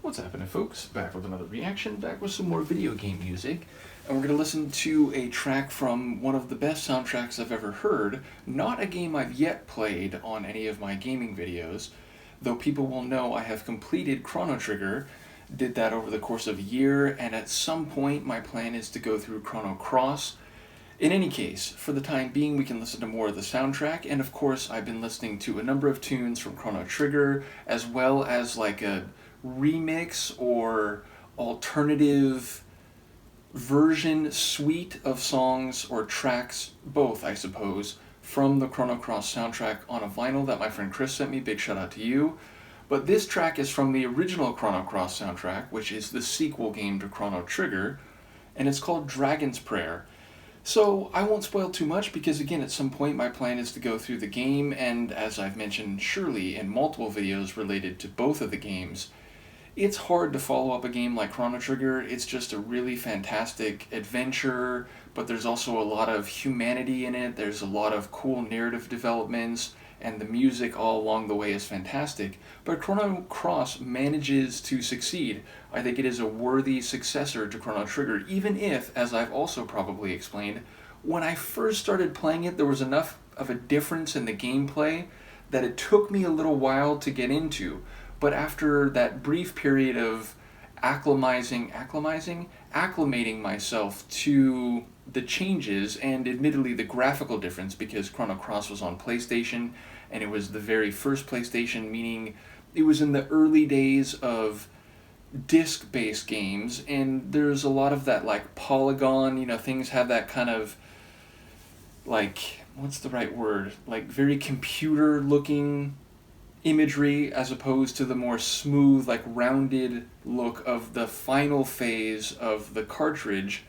What's happening, folks? Back with another reaction, back with some more video game music. And we're going to listen to a track from one of the best soundtracks I've ever heard. Not a game I've yet played on any of my gaming videos, though people will know I have completed Chrono Trigger, did that over the course of a year, and at some point my plan is to go through Chrono Cross. In any case, for the time being, we can listen to more of the soundtrack, and of course I've been listening to a number of tunes from Chrono Trigger, as well as like a remix or alternative version suite of songs or tracks, both I suppose, from the Chrono Cross soundtrack on a vinyl that my friend Chris sent me. Big shout out to you. But this track is from the original Chrono Cross soundtrack, which is the sequel game to Chrono Trigger, and it's called Dragon's Prayer. So I won't spoil too much because, again, at some point my plan is to go through the game, and as I've mentioned surely in multiple videos related to both of the games, it's hard to follow up a game like Chrono Trigger. It's just a really fantastic adventure, but there's also a lot of humanity in it. There's a lot of cool narrative developments, and the music all along the way is fantastic. But Chrono Cross manages to succeed. I think it is a worthy successor to Chrono Trigger, even if, as I've also probably explained, when I first started playing it, there was enough of a difference in the gameplay that it took me a little while to get into. But after that brief period of acclimating myself to the changes, and admittedly the graphical difference, because Chrono Cross was on PlayStation, and it was the very first PlayStation, meaning it was in the early days of disc-based games, and there's a lot of that like polygon, things have that kind of like, what's the right word, like very computer-looking imagery as opposed to the more smooth, like rounded look of the final phase of the cartridge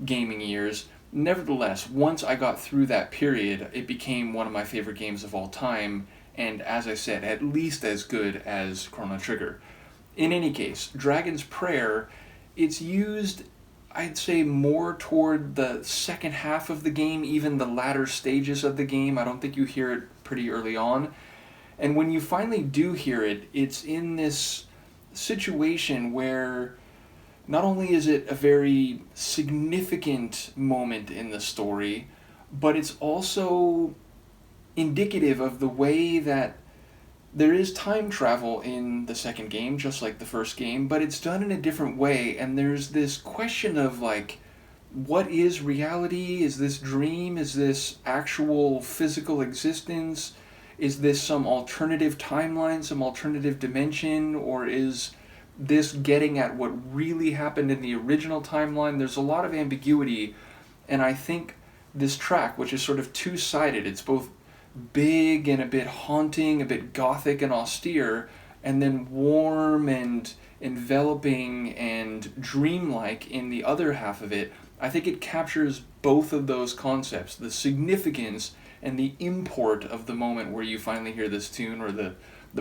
gaming years. Nevertheless, once I got through that period, it became one of my favorite games of all time, and as I said, at least as good as Chrono Trigger. In any case, Dragon's Prayer, it's used, I'd say, more toward the second half of the game, even the latter stages of the game. I don't think you hear it pretty early on. And when you finally do hear it, it's in this situation where not only is it a very significant moment in the story, but it's also indicative of the way that there is time travel in the second game, just like the first game, but it's done in a different way, and there's this question of, like, what is reality? Is this dream? Is this actual physical existence? Is this some alternative timeline, some alternative dimension, or is this getting at what really happened in the original timeline? There's a lot of ambiguity, and I think this track, which is sort of two-sided, it's both big and a bit haunting, a bit gothic and austere, and then warm and enveloping and dreamlike in the other half of it. I think it captures both of those concepts, the significance and the import of the moment where you finally hear this tune, or the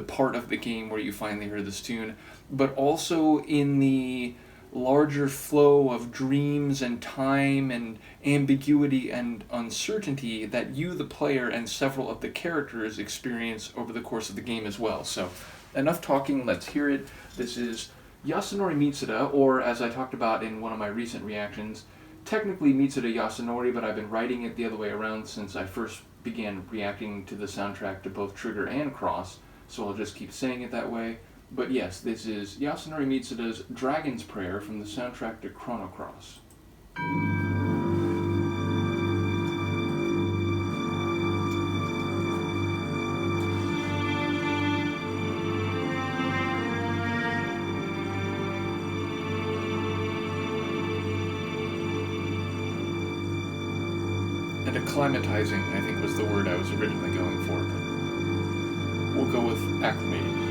part of the game where you finally hear this tune, but also in the larger flow of dreams and time and ambiguity and uncertainty that you, the player, and several of the characters experience over the course of the game as well. So, enough talking, let's hear it. This is Yasunori Mitsuda, or as I talked about in one of my recent reactions, technically Mitsuda Yasunori, but I've been writing it the other way around since I first began reacting to the soundtrack to both Trigger and Cross, so I'll just keep saying it that way. But yes, this is Yasunori Mitsuda's Dragon's Prayer from the soundtrack to Chrono Cross. And acclimatizing, I think, was the word I was originally going for, but we'll go with acclimating.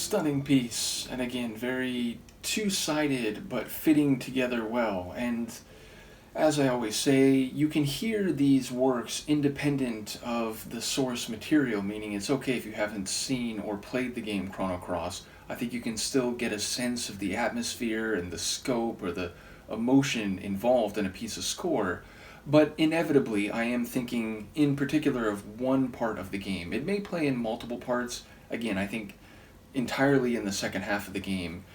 Stunning piece, and again, very two-sided but fitting together well. And as I always say, you can hear these works independent of the source material, meaning it's okay if you haven't seen or played the game Chrono Cross. I think you can still get a sense of the atmosphere and the scope or the emotion involved in a piece of score. But inevitably, I am thinking in particular of one part of the game. It may play in multiple parts. Again, I think entirely in the second half of the game.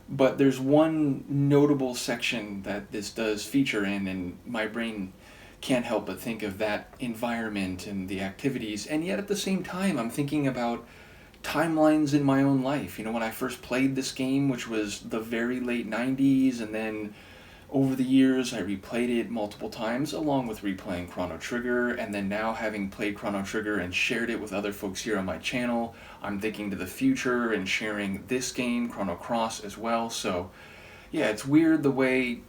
But there's one notable section that this does feature in, and my brain can't help but think of that environment and the activities. And yet at the same time, I'm thinking about timelines in my own life. You know, when I first played this game, which was the very late 90s, and then over the years I replayed it multiple times, along with replaying Chrono Trigger, and then now having played Chrono Trigger and shared it with other folks here on my channel, I'm thinking to the future and sharing this game, Chrono Cross, as well. So yeah, it's weird the way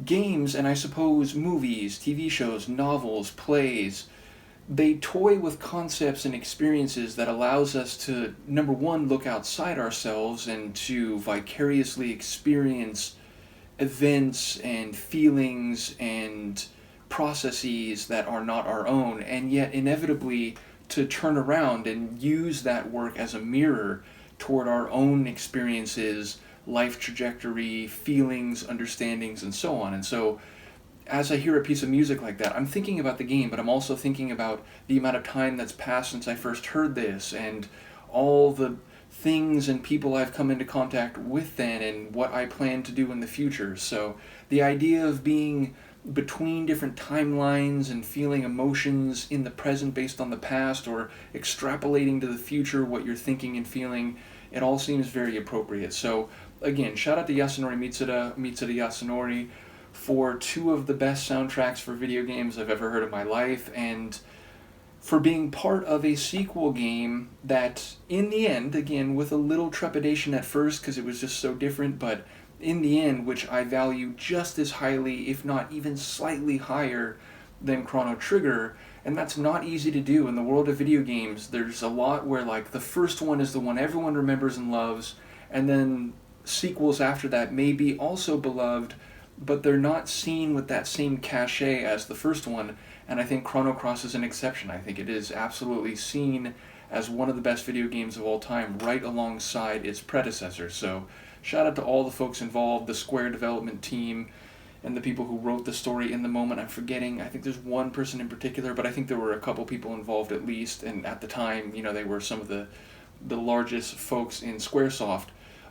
games, and I suppose movies, TV shows, novels, plays, they toy with concepts and experiences that allows us to, number one, look outside ourselves and to vicariously experience events and feelings and processes that are not our own, and yet inevitably to turn around and use that work as a mirror toward our own experiences, life trajectory, feelings, understandings, and so on. And so as I hear a piece of music like that, I'm thinking about the game, but I'm also thinking about the amount of time that's passed since I first heard this, and all the things and people I've come into contact with then, and what I plan to do in the future. So the idea of being between different timelines and feeling emotions in the present based on the past, or extrapolating to the future what you're thinking and feeling, it all seems very appropriate. So again, shout out to Yasunori Mitsuda Yasunori, for two of the best soundtracks for video games I've ever heard in my life, and for being part of a sequel game that, in the end, again, with a little trepidation at first because it was just so different, but in the end, which I value just as highly, if not even slightly higher, than Chrono Trigger, and that's not easy to do. In the world of video games, there's a lot where, like, the first one is the one everyone remembers and loves, and then sequels after that may be also beloved, but they're not seen with that same cachet as the first one, and I think Chrono Cross is an exception. I think it is absolutely seen as one of the best video games of all time, right alongside its predecessor. So shout out to all the folks involved, the Square development team, and the people who wrote the story in the moment. I'm forgetting, I think there's one person in particular, but I think there were a couple people involved at least, and at the time, you know, they were some of the largest folks in Squaresoft.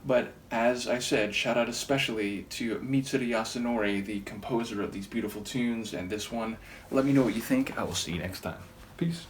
But as I said, shout out especially to Mitsuda Yasunori, the composer of these beautiful tunes and this one. Let me know what you think. I will see you next time. Peace.